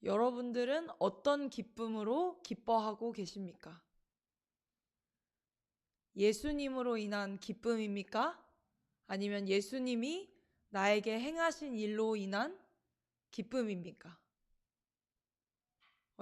여러분들은 어떤 기쁨으로 기뻐하고 계십니까? 예수님으로 인한 기쁨입니까? 아니면 예수님이 나에게 행하신 일로 인한 기쁨입니까?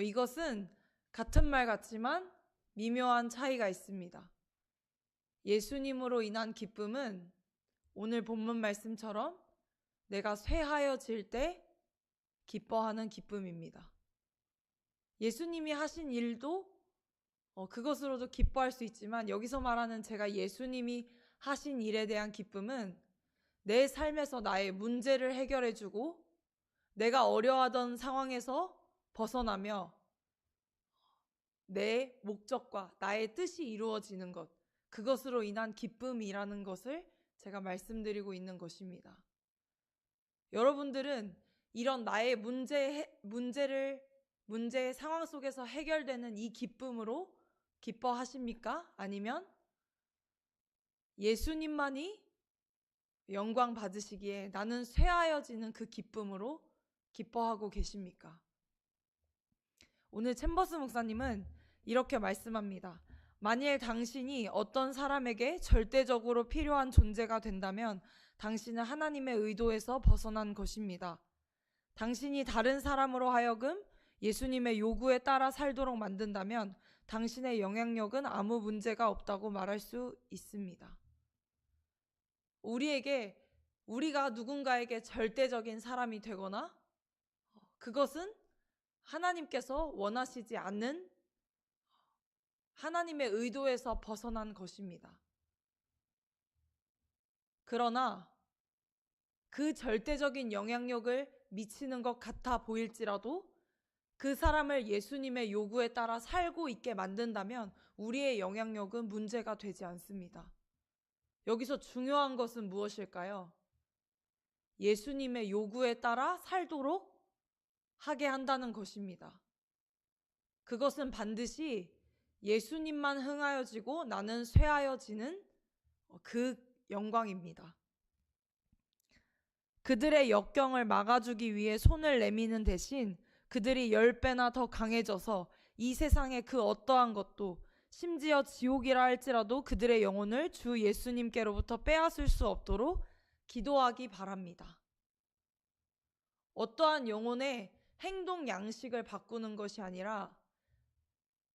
이것은 같은 말 같지만 미묘한 차이가 있습니다. 예수님으로 인한 기쁨은 오늘 본문 말씀처럼 내가 쇠하여질 때 기뻐하는 기쁨입니다. 예수님이 하신 일도 그것으로도 기뻐할 수 있지만, 여기서 말하는 제가 예수님이 하신 일에 대한 기쁨은 내 삶에서 나의 문제를 해결해주고 내가 어려워하던 상황에서 벗어나며 내 목적과 나의 뜻이 이루어지는 것, 그것으로 인한 기쁨이라는 것을 제가 말씀드리고 있는 것입니다. 여러분들은 이런 나의 문제의 상황 속에서 해결되는 이 기쁨으로 기뻐하십니까? 아니면 예수님만이 영광 받으시기에 나는 쇠하여지는 그 기쁨으로 기뻐하고 계십니까? 오늘 챔버스 목사님은 이렇게 말씀합니다. 만일 당신이 어떤 사람에게 절대적으로 필요한 존재가 된다면 당신은 하나님의 의도에서 벗어난 것입니다. 당신이 다른 사람으로 하여금 예수님의 요구에 따라 살도록 만든다면 당신의 영향력은 아무 문제가 없다고 말할 수 있습니다. 우리가 누군가에게 절대적인 사람이 되거나 그것은 하나님께서 원하시지 않는 하나님의 의도에서 벗어난 것입니다. 그러나 그 절대적인 영향력을 미치는 것 같아 보일지라도 그 사람을 예수님의 요구에 따라 살고 있게 만든다면 우리의 영향력은 문제가 되지 않습니다. 여기서 중요한 것은 무엇일까요? 예수님의 요구에 따라 살도록 하게 한다는 것입니다. 그것은 반드시 예수님만 흥하여지고 나는 쇠하여지는 그 영광입니다. 그들의 역경을 막아주기 위해 손을 내미는 대신 그들이 10배나 더 강해져서 이 세상의 그 어떠한 것도, 심지어 지옥이라 할지라도 그들의 영혼을 주 예수님께로부터 빼앗을 수 없도록 기도하기 바랍니다. 어떠한 영혼의 행동 양식을 바꾸는 것이 아니라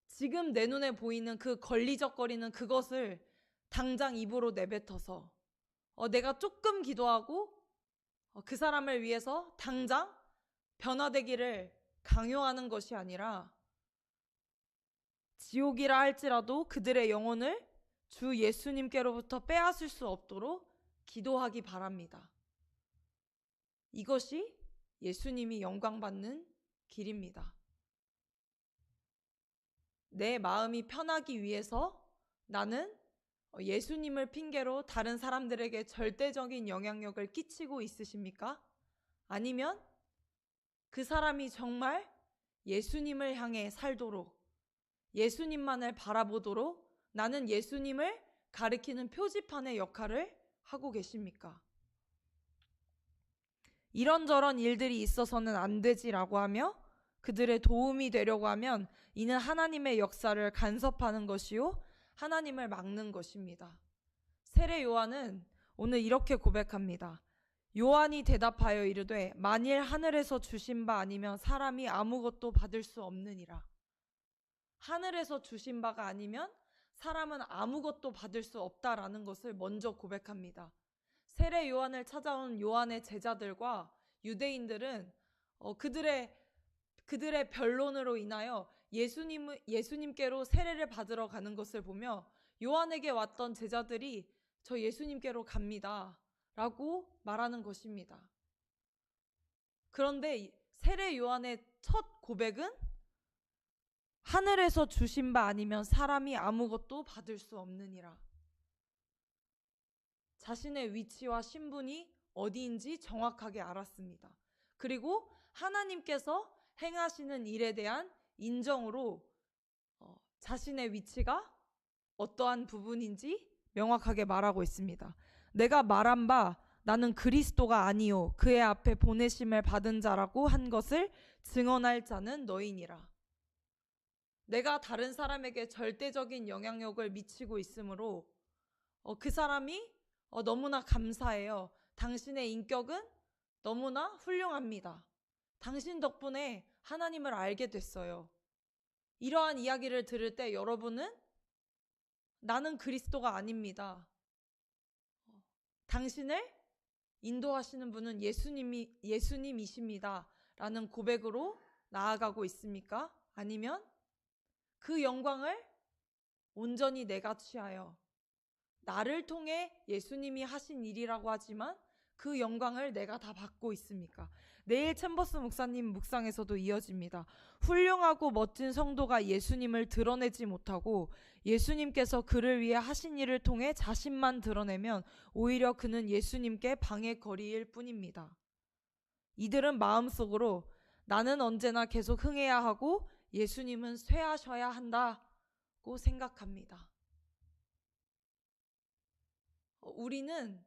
지금 내 눈에 보이는 그 걸리적거리는 그것을 당장 입으로 내뱉어서 내가 조금 기도하고 그 사람을 위해서 당장 변화되기를 강요하는 것이 아니라 지옥이라 할지라도 그들의 영혼을 주 예수님께로부터 빼앗을 수 없도록 기도하기 바랍니다. 이것이 예수님이 영광받는 길입니다. 내 마음이 편하기 위해서 나는 예수님을 핑계로 다른 사람들에게 절대적인 영향력을 끼치고 있으십니까? 아니면 그 사람이 정말 예수님을 향해 살도록, 예수님만을 바라보도록 나는 예수님을 가리키는 표지판의 역할을 하고 계십니까? 이런저런 일들이 있어서는 안 되지라고 하며 그들의 도움이 되려고 하면 이는 하나님의 역사를 간섭하는 것이요 하나님을 막는 것입니다. 세례 요한은 오늘 이렇게 고백합니다. 요한이 대답하여 이르되 만일 하늘에서 주신 바 아니면 사람이 아무것도 받을 수 없느니라. 하늘에서 주신 바가 아니면 사람은 아무것도 받을 수 없다라는 것을 먼저 고백합니다. 세례 요한을 찾아온 요한의 제자들과 유대인들은 그들의 변론으로 인하여 예수님께로 세례를 받으러 가는 것을 보며 요한에게 왔던 제자들이 저 예수님께로 갑니다 라고 말하는 것입니다. 그런데 세례 요한의 첫 고백은 하늘에서 주신 바 아니면 사람이 아무것도 받을 수 없느니라. 자신의 위치와 신분이 어디인지 정확하게 알았습니다. 그리고 하나님께서 행하시는 일에 대한 인정으로 자신의 위치가 어떠한 부분인지 명확하게 말하고 있습니다. 내가 말한 바 나는 그리스도가 아니요 그의 앞에 보내심을 받은 자라고 한 것을 증언할 자는 너희니라. 내가 다른 사람에게 절대적인 영향력을 미치고 있으므로 그 사람이 너무나 감사해요. 당신의 인격은 너무나 훌륭합니다. 당신 덕분에 하나님을 알게 됐어요. 이러한 이야기를 들을 때 여러분은 나는 그리스도가 아닙니다. 당신을 인도하시는 분은 예수님이십니다. 라는 고백으로 나아가고 있습니까? 아니면 그 영광을 온전히 내가 취하여 나를 통해 예수님이 하신 일이라고 하지만 그 영광을 내가 다 받고 있습니까? 내일 챔버스 목사님 묵상에서도 이어집니다. 훌륭하고 멋진 성도가 예수님을 드러내지 못하고 예수님께서 그를 위해 하신 일을 통해 자신만 드러내면 오히려 그는 예수님께 방해거리일 뿐입니다. 이들은 마음속으로 나는 언제나 계속 흥해야 하고 예수님은 쇠하셔야 한다고 생각합니다. 우리는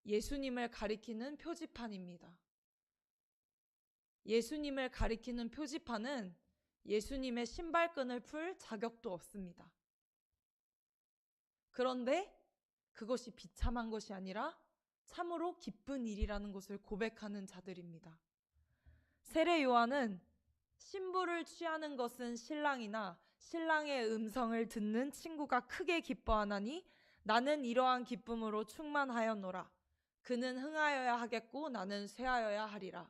예수님을 가리키는 표지판입니다. 예수님을 가리키는 표지판은 예수님의 신발끈을 풀 자격도 없습니다. 그런데 그것이 비참한 것이 아니라 참으로 기쁜 일이라는 것을 고백하는 자들입니다. 세례 요한은 신부를 취하는 것은 신랑이나 신랑의 음성을 듣는 친구가 크게 기뻐하나니 나는 이러한 기쁨으로 충만하였노라. 그는 흥하여야 하겠고 나는 쇠하여야 하리라.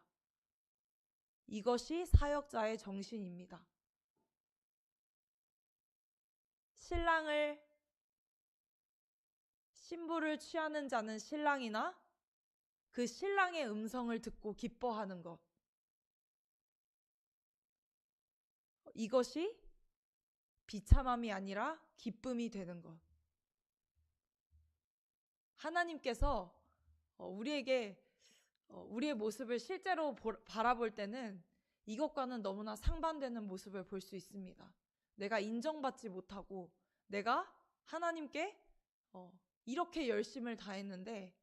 이것이 사역자의 정신입니다. 신부를 취하는 자는 신랑이나 그 신랑의 음성을 듣고 기뻐하는 것. 이것이 비참함이 아니라 기쁨이 되는 것. 하나님께서 우리에게 우리의 모습을 실제로 바라볼 때는 이것과는 너무나 상반되는 모습을 볼 수 있습니다. 내가 인정받지 못하고 내가 하나님께 이렇게 열심을 다했는데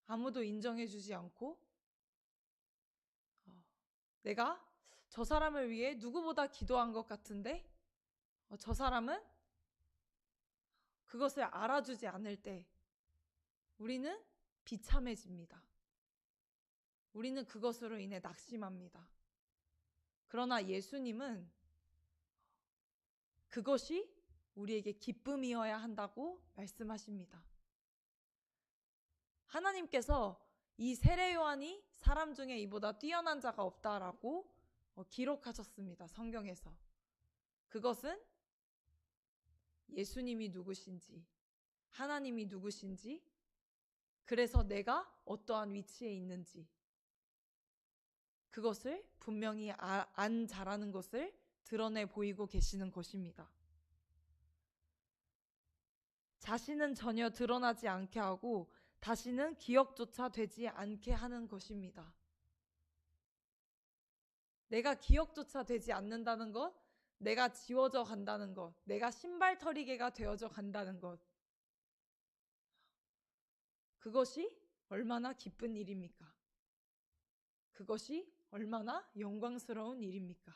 아무도 인정해주지 않고 내가 저 사람을 위해 누구보다 기도한 것 같은데 저 사람은 그것을 알아주지 않을 때 우리는 비참해집니다. 우리는 그것으로 인해 낙심합니다. 그러나 예수님은 그것이 우리에게 기쁨이어야 한다고 말씀하십니다. 하나님께서 이 세례 요한이 사람 중에 이보다 뛰어난 자가 없다라고 기록하셨습니다. 성경에서. 그것은 예수님이 누구신지, 하나님이 누구신지, 그래서 내가 어떠한 위치에 있는지 그것을 분명히 안 잘하는 것을 드러내 보이고 계시는 것입니다. 자신은 전혀 드러나지 않게 하고 다시는 기억조차 되지 않게 하는 것입니다. 내가 기억조차 되지 않는다는 것, 내가 지워져 간다는 것, 내가 신발털이개가 되어져 간다는 것, 그것이 얼마나 기쁜 일입니까? 그것이 얼마나 영광스러운 일입니까?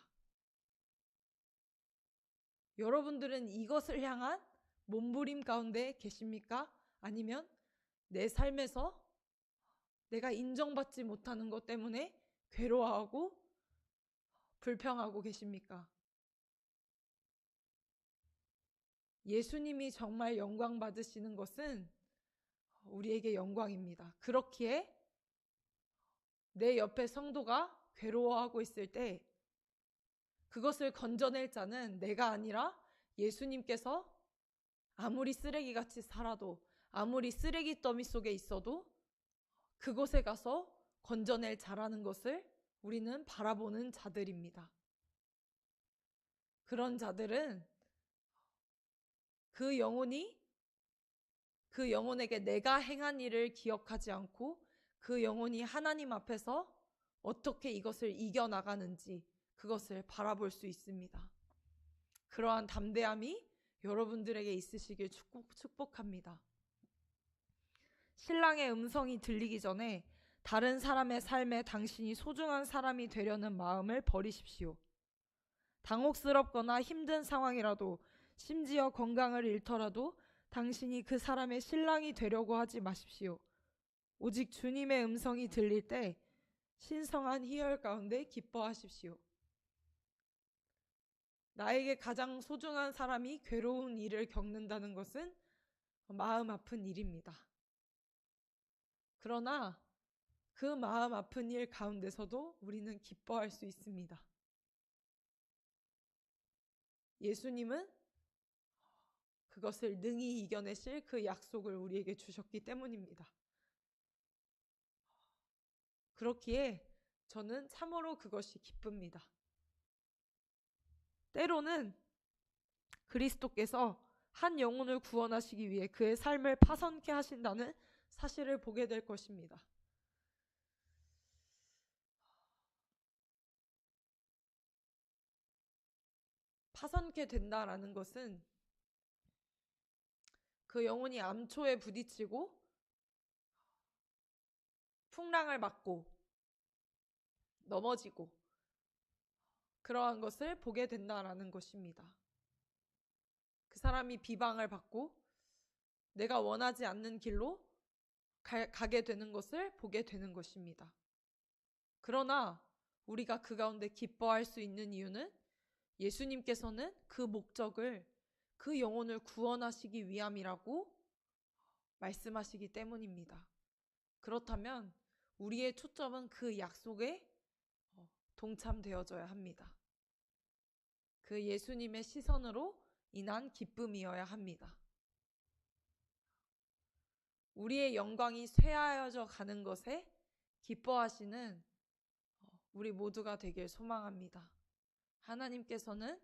여러분들은 이것을 향한 몸부림 가운데 계십니까? 아니면 내 삶에서 내가 인정받지 못하는 것 때문에 괴로워하고 불평하고 계십니까? 예수님이 정말 영광 받으시는 것은 우리에게 영광입니다. 그렇기에 내 옆에 성도가 괴로워하고 있을 때 그것을 건져낼 자는 내가 아니라 예수님께서 아무리 쓰레기같이 살아도 아무리 쓰레기 더미 속에 있어도 그곳에 가서 건져낼 자라는 것을 우리는 바라보는 자들입니다. 그런 자들은 그 영혼에게 내가 행한 일을 기억하지 않고 그 영혼이 하나님 앞에서 어떻게 이것을 이겨나가는지 그것을 바라볼 수 있습니다. 그러한 담대함이 여러분들에게 있으시길 축복합니다. 신랑의 음성이 들리기 전에 다른 사람의 삶에 당신이 소중한 사람이 되려는 마음을 버리십시오. 당혹스럽거나 힘든 상황이라도, 심지어 건강을 잃더라도 당신이 그 사람의 신랑이 되려고 하지 마십시오. 오직 주님의 음성이 들릴 때 신성한 희열 가운데 기뻐하십시오. 나에게 가장 소중한 사람이 괴로운 일을 겪는다는 것은 마음 아픈 일입니다. 그러나 그 마음 아픈 일 가운데서도 우리는 기뻐할 수 있습니다. 예수님은 그것을 능히 이겨내실 그 약속을 우리에게 주셨기 때문입니다. 그렇기에 저는 참으로 그것이 기쁩니다. 때로는 그리스도께서 한 영혼을 구원하시기 위해 그의 삶을 파선케 하신다는 사실을 보게 될 것입니다. 파선케 된다라는 것은 그 영혼이 암초에 부딪히고 풍랑을 맞고 넘어지고 그러한 것을 보게 된다라는 것입니다. 그 사람이 비방을 받고 내가 원하지 않는 길로 가게 되는 것을 보게 되는 것입니다. 그러나 우리가 그 가운데 기뻐할 수 있는 이유는 예수님께서는 그 목적을 그 영혼을 구원하시기 위함이라고 말씀하시기 때문입니다. 그렇다면 우리의 초점은 그 약속에 동참되어져야 합니다. 그 예수님의 시선으로 인한 기쁨이어야 합니다. 우리의 영광이 쇠하여져 가는 것에 기뻐하시는 우리 모두가 되길 소망합니다. 하나님께서는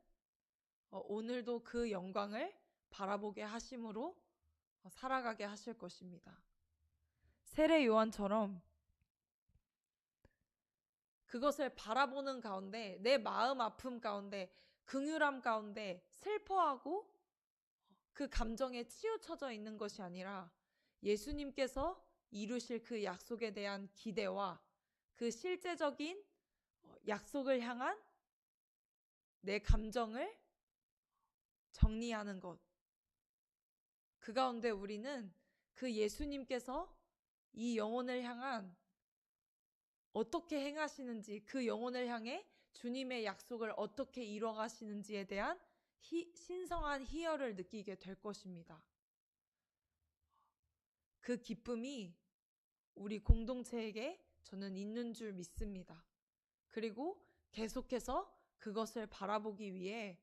오늘도 그 영광을 바라보게 하심으로 살아가게 하실 것입니다. 세례 요한처럼 그것을 바라보는 가운데, 내 마음 아픔 가운데, 긍휼함 가운데 슬퍼하고 그 감정에 치우쳐져 있는 것이 아니라 예수님께서 이루실 그 약속에 대한 기대와 그 실제적인 약속을 향한 내 감정을 정리하는 것. 그 가운데 우리는 그 예수님께서 이 영혼을 향한 어떻게 행하시는지, 그 영혼을 향해 주님의 약속을 어떻게 이뤄가시는지에 대한 신성한 희열을 느끼게 될 것입니다. 그 기쁨이 우리 공동체에게 저는 있는 줄 믿습니다. 그리고 계속해서 그것을 바라보기 위해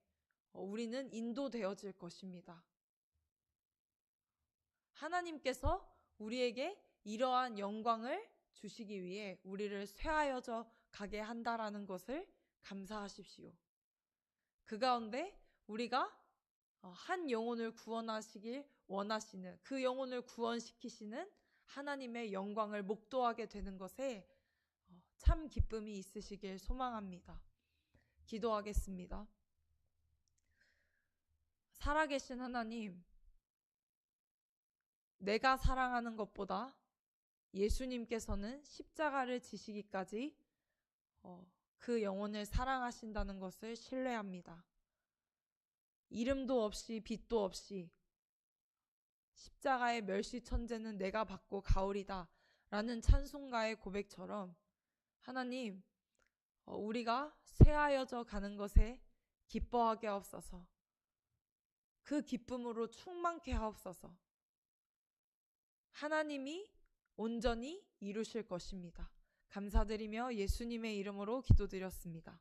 우리는 인도되어질 것입니다. 하나님께서 우리에게 이러한 영광을 주시기 위해 우리를 쇠하여져 가게 한다라는 것을 감사하십시오. 그 가운데 우리가 한 영혼을 구원하시길 원하시는, 그 영혼을 구원시키시는 하나님의 영광을 목도하게 되는 것에 참 기쁨이 있으시길 소망합니다. 기도하겠습니다. 살아계신 하나님, 내가 사랑하는 것보다 예수님께서는 십자가를 지시기까지 그 영혼을 사랑하신다는 것을 신뢰합니다. 이름도 없이 빛도 없이 십자가의 멸시 천재는 내가 받고 가오리다 라는 찬송가의 고백처럼 하나님, 우리가 쇠하여져 가는 것에 기뻐하게 하옵소서. 그 기쁨으로 충만케 하옵소서. 하나님이 온전히 이루실 것입니다. 감사드리며 예수님의 이름으로 기도드렸습니다.